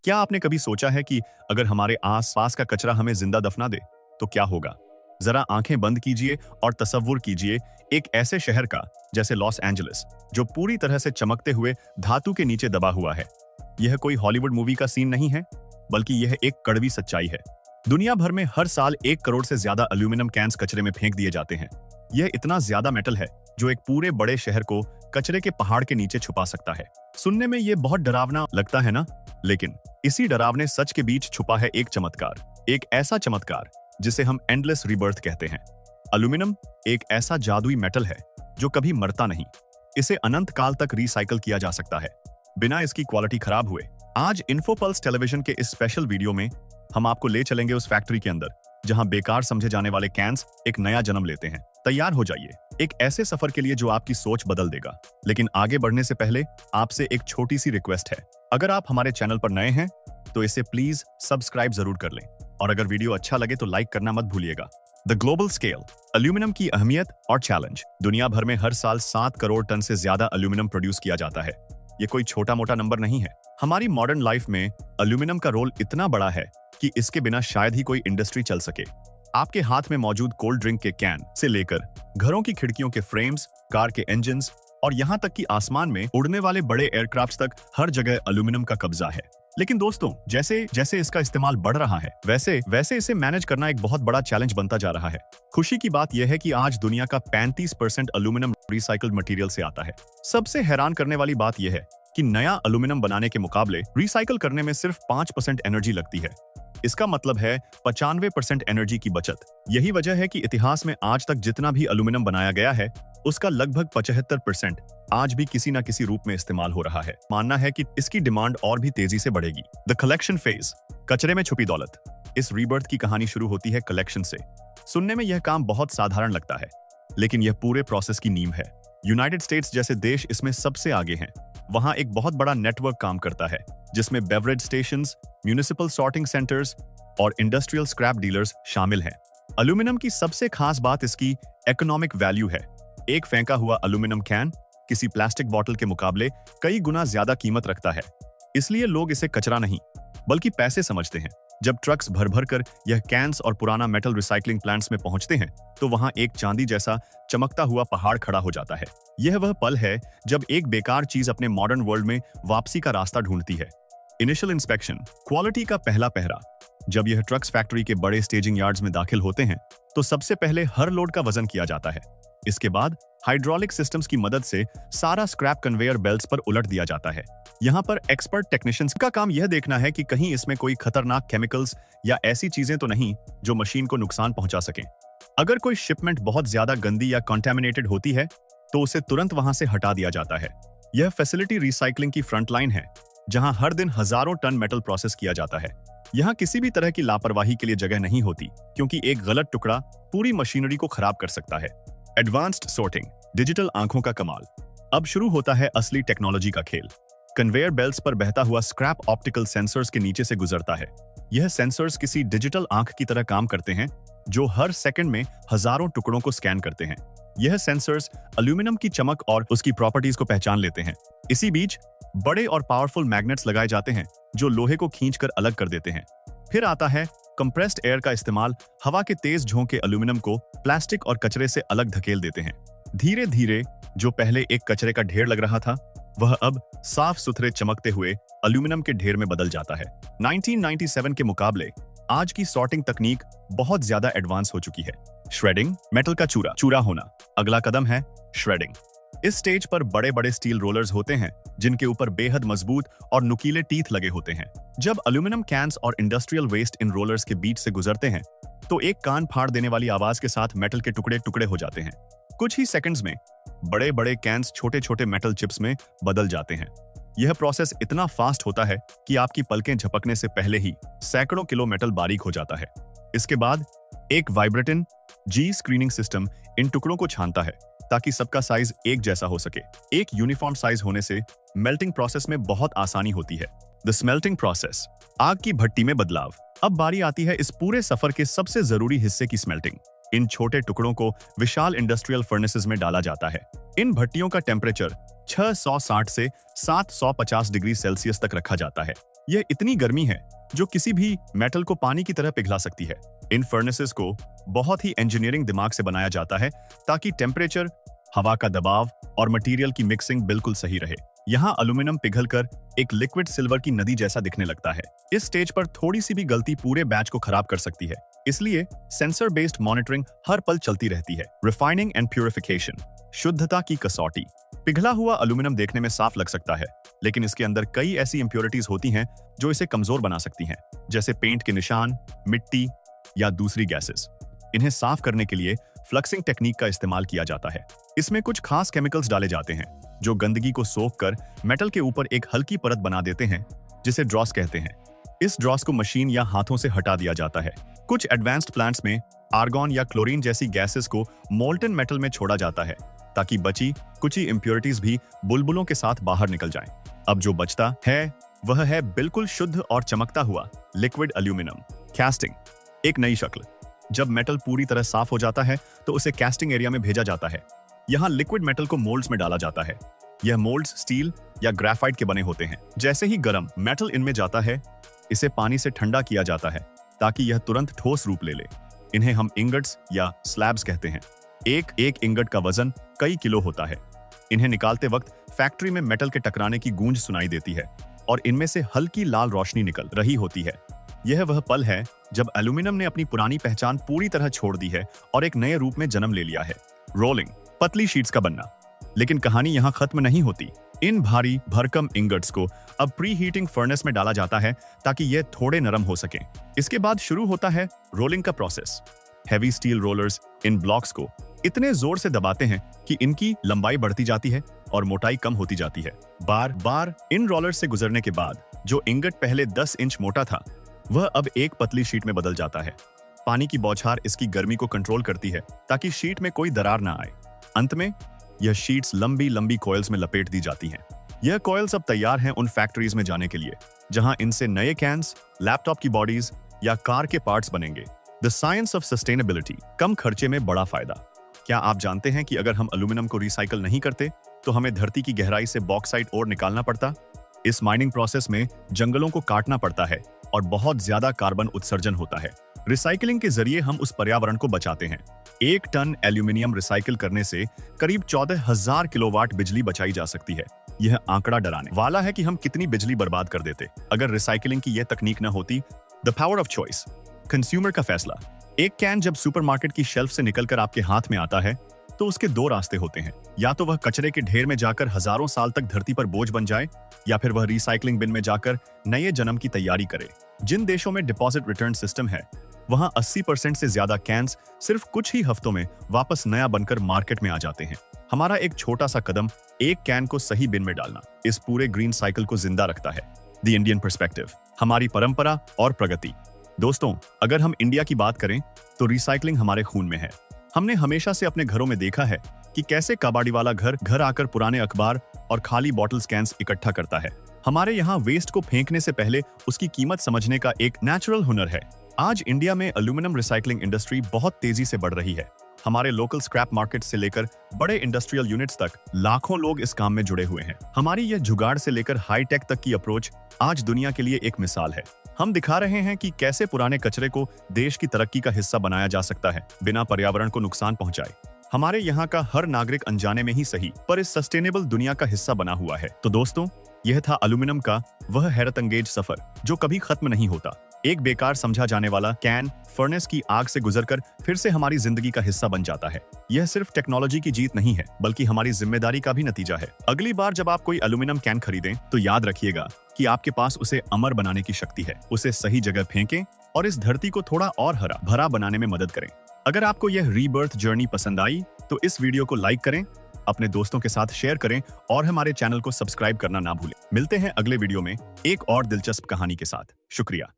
क्या आपने कभी सोचा है कि अगर हमारे आस-पास का कचरा हमें जिंदा दफना दे, तो क्या होगा? जरा आंखें बंद कीजिए और तसव्वुर कीजिए एक ऐसे शहर का, जैसे लॉस एंजलिस, जो पूरी तरह से चमकते हुए धातु के नीचे दबा हुआ है। यह कोई हॉलीवुड मूवी का सीन नहीं है, बल्कि यह एक कड़वी सच्चाई है। दुनिया भर में हर साल 1 करोड़ से ज्यादा एल्यूमिनियम कैंस कचरे में फेंक दिए जाते हैं। यह इतना ज्यादा मेटल है, जो एक पूरे बड़े शहर को कचरे के पहाड़ के नीचे छुपा सकता है। सुनने में यह बहुत डरावना लगता है ना? लेकिन इसी डरावने सच के बीच छुपा है एक चमत्कार, एक ऐसा चमत्कार जिसे हम एंडलेस रीबर्थ कहते हैं। एल्यूमिनियम एक ऐसा जादुई मेटल है जो कभी मरता नहीं। इसे अनंत काल तक रिसाइकल किया जा सकता है, बिना इसकी क्वालिटी खराब हुए। आज इन्फोपल्स टेलीविजन के इस स्पेशल वीडियो में हम आपको ले चलेंगे उस फैक्ट्री के अंदर, जहां बेकार समझे जाने वाले कैंस एक नया जन्म लेते हैं। तैयार हो जाइए एक ऐसे सफर के लिए जो आपकी सोच बदल देगा। लेकिन आगे बढ़ने से पहले आपसे एक छोटी सी रिक्वेस्ट है। अगर आप हमारे चैनल पर नए हैं तो इसे प्लीज सब्सक्राइब जरूर कर लें, और अगर वीडियो अच्छा लगे तो लाइक करना मत भूलिएगा। द ग्लोबल स्केल, एल्यूमिनियम की अहमियत और चैलेंज। दुनिया भर में हर साल 7 करोड़ टन से ज्यादा एल्यूमिनियम प्रोड्यूस किया जाता है। ये कोई छोटा मोटा नंबर नहीं है। हमारी मॉडर्न लाइफ में एल्यूमिनियम का रोल इतना बड़ा है कि इसके बिना शायद ही कोई इंडस्ट्री चल सके। आपके हाथ में मौजूद कोल्ड ड्रिंक के कैन से लेकर घरों की खिड़कियों के फ्रेम्स, कार के इंजन्स और यहाँ तक कि आसमान में उड़ने वाले बड़े एयरक्राफ्ट तक हर जगह एल्यूमिनियम का कब्जा है। लेकिन दोस्तों, जैसे जैसे इसका इस्तेमाल बढ़ रहा है, वैसे वैसे इसे मैनेज करना एक बहुत बड़ा चैलेंज बनता जा रहा है। खुशी की बात यह है कि आज दुनिया का 35% एल्यूमिनियम रिसाइकल्ड मटेरियल से आता है। सबसे हैरान करने वाली बात यह है कि नया एल्यूमिनियम बनाने के मुकाबले रिसाइकल करने में सिर्फ 5% एनर्जी लगती है। इसका मतलब है 95% एनर्जी की बचत। यही वजह है कि इतिहास में आज तक जितना भी एल्यूमिनियम बनाया गया है, उसका लगभग 75% आज भी किसी न किसी रूप में इस्तेमाल हो रहा है। मानना है कि इसकी डिमांड और भी तेजी से बढ़ेगी। द कलेक्शन फेज, कचरे में छुपी दौलत। इस रीबर्थ की कहानी शुरू होती है कलेक्शन से। सुनने में यह काम बहुत साधारण लगता है, लेकिन यह पूरे प्रोसेस की नींव है। यूनाइटेड स्टेट्स जैसे देश इसमें सबसे आगे हैं। वहां एक बहुत बड़ा नेटवर्क काम करता है, जिसमें beverage stations, municipal sorting centres और इंडस्ट्रियल स्क्रैप डीलर्स शामिल हैं। एल्यूमिनियम की सबसे खास बात इसकी इकोनॉमिक वैल्यू है। एक फेंका हुआ एल्यूमिनियम कैन किसी प्लास्टिक बोतल के मुकाबले कई गुना ज्यादा कीमत रखता है। इसलिए लोग इसे कचरा नहीं, बल्कि पैसे समझते हैं। जब ट्रक्स भर भर कर यह कैंस और पुराना मेटल रिसाइकलिंग प्लांट्स में पहुंचते हैं, तो वहां एक चांदी जैसा चमकता हुआ पहाड़ खड़ा हो जाता है। यह वह पल है जब एक बेकार चीज अपने मॉडर्न वर्ल्ड में वापसी का रास्ता ढूंढती है। इनिशियल इंस्पेक्शन, क्वालिटी का पहला पहरा। जब यह ट्रक्स फैक्ट्री के बड़े स्टेजिंग यार्ड्स में दाखिल होते हैं, तो सबसे पहले हर लोड का वजन किया जाता है। इसके बाद हाइड्रोलिक सिस्टम्स की मदद से सारा स्क्रैप कन्वेयर बेल्ट्स पर उलट दिया जाता है। यहाँ पर एक्सपर्ट टेक्नीशियंस का काम यह देखना है कि कहीं इसमें कोई खतरनाक केमिकल्स या ऐसी चीजें तो नहीं जो मशीन को नुकसान पहुंचा सकें। अगर कोई शिपमेंट बहुत ज्यादा गंदी या कॉन्टेमिनेटेड होती है, तो उसे तुरंत वहां से हटा दिया जाता है। यह फैसिलिटी रिसाइकलिंग की फ्रंट लाइन है, जहां हर दिन हजारों टन मेटल प्रोसेस किया जाता है। यहाँ किसी भी तरह की लापरवाही के लिए जगह नहीं होती, क्योंकि एक गलत टुकड़ा पूरी मशीनरी को खराब कर सकता है। एडवांस्ड सॉर्टिंग, डिजिटल आंखों का कमाल। अब शुरू होता है असली टेक्नोलॉजी का खेल। कन्वेयर बेल्ट्स पर बहता हुआ स्क्रैप ऑप्टिकल सेंसर्स के नीचे से गुजरता है। यह सेंसर्स किसी डिजिटल आंख की तरह काम करते हैं, जो हर सेकंड में हजारों टुकड़ों को स्कैन करते हैं। यह सेंसर्स एल्यूमिनियम की चमक और उसकी प्रॉपर्टीज को पहचान लेते हैं। इसी बीच बड़े और पावरफुल मैग्नेट्स लगाए जाते हैं, जो लोहे को खींचकर अलग कर देते हैं। फिर आता है कंप्रेस्ड एयर का इस्तेमाल। हवा के तेज झोंके एल्यूमिनियम को प्लास्टिक और कचरे से अलग धकेल देते हैं। धीरे धीरे जो पहले एक कचरे का ढेर लग रहा था, वह अब साफ सुथरे चमकते हुए एल्यूमिनियम के ढेर में बदल जाता है। 1997 के मुकाबले आज की सॉर्टिंग तकनीक बहुत ज्यादा एडवांस हो चुकी है। श्रेडिंग, मेटल का चूरा चूरा होना। अगला कदम है श्रेडिंग। इस स्टेज पर बड़े बड़े स्टील रोलर्स होते हैं, जिनके ऊपर बेहद मजबूत और नुकीले टीथ लगे होते हैं। जब एल्यूमिनियम कैंस और इंडस्ट्रियल वेस्ट इन रोलर्स के बीच से गुजरते हैं, तो एक कान फाड़ देने वाली आवाज के साथ मेटल के टुकड़े टुकड़े हो जाते हैं। कुछ ही सेकंड्स में बड़े बड़े कैंस छोटे छोटे मेटल चिप्स में बदल जाते हैं। यह प्रोसेस इतना फास्ट होता है कि आपकी पलकें झपकने से पहले ही सैकड़ों किलो मेटल बारीक हो जाता है। इसके बाद एक वाइब्रेटिन जी स्क्रीनिंग सिस्टम इन टुकड़ों को छानता है, ताकि सबका साइज एक जैसा हो सके। एक यूनिफॉर्म साइज होने से मेल्टिंग प्रोसेस में बहुत आसानी होती है। द स्मेल्टिंग प्रोसेस, आग की भट्टी में बदलाव। अब बारी आती है इस पूरे सफर के सबसे जरूरी हिस्से की, स्मेल्टिंग। इन छोटे टुकड़ों को विशाल इंडस्ट्रियल फर्नेसेस में डाला जाता है। इन भट्टियों का टेम्परेचर 660 से 750 डिग्री सेल्सियस तक रखा जाता है। यह इतनी गर्मी है जो किसी भी मेटल को पानी की तरह पिघला सकती है। इन फर्नेसेस को बहुत ही इंजीनियरिंग दिमाग से बनाया जाता है ताकि टेम्परेचर, हवा का दबाव और मटेरियल की मिक्सिंग बिल्कुल सही रहे। यहाँ एल्यूमिनियम पिघलकर एक लिक्विड सिल्वर की नदी जैसा दिखने लगता है। इस स्टेज पर थोड़ी सी भी गलती पूरे बैच को खराब कर सकती है, इसलिए सेंसर बेस्ड मॉनिटरिंग हर पल चलती रहती है। रिफाइनिंग एंड प्यूरिफिकेशन, शुद्धता की कसौटी। पिघला हुआ एल्यूमिनियम देखने में साफ लग सकता है, लेकिन इसके अंदर कई ऐसी इंप्योरिटीज होती हैं जो इसे कमजोर बना सकती हैं, जैसे पेंट के निशान, मिट्टी या दूसरी गैसेस। इन्हें साफ करने के लिए फ्लक्सिंग टेक्निक का इस्तेमाल किया जाता है। इसमें कुछ खास केमिकल्स डाले जाते हैं जो गंदगी को सोख कर मेटल के ऊपर एक हल्की परत बना देते हैं, जिसे ड्रॉस कहते हैं। इस ड्रॉस को मशीन या हाथों से हटा दिया जाता है। कुछ एडवांस्ड प्लांट्स में आर्गॉन या क्लोरीन जैसी गैसेस को मोल्टन मेटल में छोड़ा जाता है ताकि बची कुछ ही इंप्योरिटीज भी बुलबुलों के साथ बाहर निकल जाएं। अब जो बचता है वह है बिल्कुल शुद्ध और चमकता हुआ लिक्विड एल्यूमिनियम। कैस्टिंग, एक नई शक्ल। जब मेटल पूरी तरह साफ हो जाता है तो उसे कैस्टिंग एरिया में भेजा जाता है। यहाँ लिक्विड मेटल को मोल्ड्स में डाला जाता है। यह मोल्ड्स स्टील या ग्रेफाइट के बने होते हैं। जैसे ही गर्म मेटल इनमें जाता है, इसे पानी से ठंडा किया जाता है ताकि यह तुरंत ठोस रूप ले ले। इन्हें हम इंगट्स या स्लैब्स कहते हैं। एक एक इंगट का वजन कई किलो होता है। इन्हें निकालते वक्त फैक्ट्री में मेटल के टकराने की गूंज सुनाई देती है और इनमें से हल्की लाल रोशनी निकल रही होती है। यह वह पल है जब एल्यूमिनियम ने अपनी पुरानी पहचान पूरी तरह छोड़ दी है और एक नए रूप में जन्म ले लिया है। रोलिंग, पतली शीट्स का बनना। लेकिन कहानी यहाँ खत्म नहीं होती। इन भारी भरकम इंगट्स को अब प्री हीटिंग फर्नेस में डाला जाता है ताकि यह थोड़े नरम हो सके। इसके बाद शुरू होता है रोलिंग का प्रोसेस। हैवी स्टील रोलर्स इन ब्लॉक्स को इतने जोर से दबाते हैं कि इनकी लंबाई बढ़ती जाती है और मोटाई कम होती जाती है। बार बार इन रोलर्स से गुजरने के बाद जो इंगट पहले 10 इंच मोटा था, वह अब एक पतली शीट में बदल जाता है। पानी की बौछार इसकी गर्मी को कंट्रोल करती है ताकि शीट में कोई दरार ना आए। अंत में यह शीट्स लंबी लंबी कॉइल्स में लपेट दी जाती हैं। यह कॉइल्स अब तैयार हैं उन फैक्ट्रीज में जाने के लिए जहां इनसे नए कैन्स, लैपटॉप की बॉडीज या कार के पार्ट्स बनेंगे। द साइंस ऑफ सस्टेनेबिलिटी, कम खर्चे में बड़ा फायदा। क्या आप जानते हैं कि अगर हम एल्यूमिनियम को रिसाइकल नहीं करते तो हमें धरती की गहराई से बॉक्साइट ओर निकालना पड़ता। इस माइनिंग प्रोसेस में जंगलों को काटना पड़ता है और बहुत ज्यादा कार्बन उत्सर्जन होता है। रिसाइकलिंग के जरिए हम उस पर्यावरण को बचाते हैं। 1 टन एल्यूमिनियम रिसाइकिल करने से करीब 14,000 किलोवाट बिजली बचाई जा सकती है। यह आंकड़ा डराने वाला है कि हम कितनी बिजली बर्बाद कर देते अगर रिसाइकलिंग की यह तकनीक न होती। The power of choice, consumer का फैसला। एक कैन जब सुपरमार्केट की शेल्फ से निकलकर आपके हाथ में आता है तो उसके 2 रास्ते होते हैं। या तो वह कचरे के ढेर में जाकर हजारों साल तक धरती पर बोझ बन जाए, या फिर वह रिसाइकलिंग बिन में जाकर नए जन्म की तैयारी करे। जिन देशों में डिपॉजिट रिटर्न सिस्टम है, वहां 80% से ज्यादा कैन्स सिर्फ कुछ ही हफ्तों में वापस नया बनकर मार्केट में आ जाते हैं। हमारा एक छोटा सा कदम, एक कैन को सही बिन में डालना, इस पूरे ग्रीन साइकिल को जिंदा रखता है। द इंडियन पर्सपेक्टिव, हमारी परंपरा और प्रगति। दोस्तों, अगर हम इंडिया की बात करें तो रिसाइकलिंग हमारे खून में है। हमने हमेशा से अपने घरों में देखा है कि कैसे कबाड़ी वाला घर आकर पुराने अखबार और खाली बॉटल्स कैंस इकट्ठा करता है। हमारे यहाँ वेस्ट को फेंकने से पहले उसकी कीमत समझने का एक नेचुरल हुनर है। आज इंडिया में एल्यूमिनियम रिसाइकलिंग इंडस्ट्री बहुत तेजी से बढ़ रही है। हमारे लोकल स्क्रैप मार्केट से लेकर बड़े इंडस्ट्रियल यूनिट्स तक लाखों लोग इस काम में जुड़े हुए हैं। हमारी यह जुगाड़ से लेकर हाई टेक तक की अप्रोच आज दुनिया के लिए एक मिसाल है। हम दिखा रहे हैं कि कैसे पुराने कचरे को देश की तरक्की का हिस्सा बनाया जा सकता है बिना पर्यावरण को नुकसान पहुंचाए। हमारे यहाँ का हर नागरिक अनजाने में ही सही पर इस सस्टेनेबल दुनिया का हिस्सा बना हुआ है। तो दोस्तों, यह था एल्यूमिनियम का वह हैरतअंगेज सफर जो कभी खत्म नहीं होता। एक बेकार समझा जाने वाला कैन फर्नेस की आग से गुजरकर फिर से हमारी जिंदगी का हिस्सा बन जाता है। यह सिर्फ टेक्नोलॉजी की जीत नहीं है, बल्कि हमारी जिम्मेदारी का भी नतीजा है। अगली बार जब आप कोई एल्यूमिनियम कैन खरीदें तो याद रखिएगा कि आपके पास उसे अमर बनाने की शक्ति है। उसे सही जगह फेंकें और इस धरती को थोड़ा और हरा भरा बनाने में मदद करें। अगर आपको यह रीबर्थ जर्नी पसंद आई तो इस वीडियो को लाइक करें, अपने दोस्तों के साथ शेयर करें और हमारे चैनल को सब्सक्राइब करना ना भूलें। मिलते हैं अगले वीडियो में एक और दिलचस्प कहानी के साथ। शुक्रिया।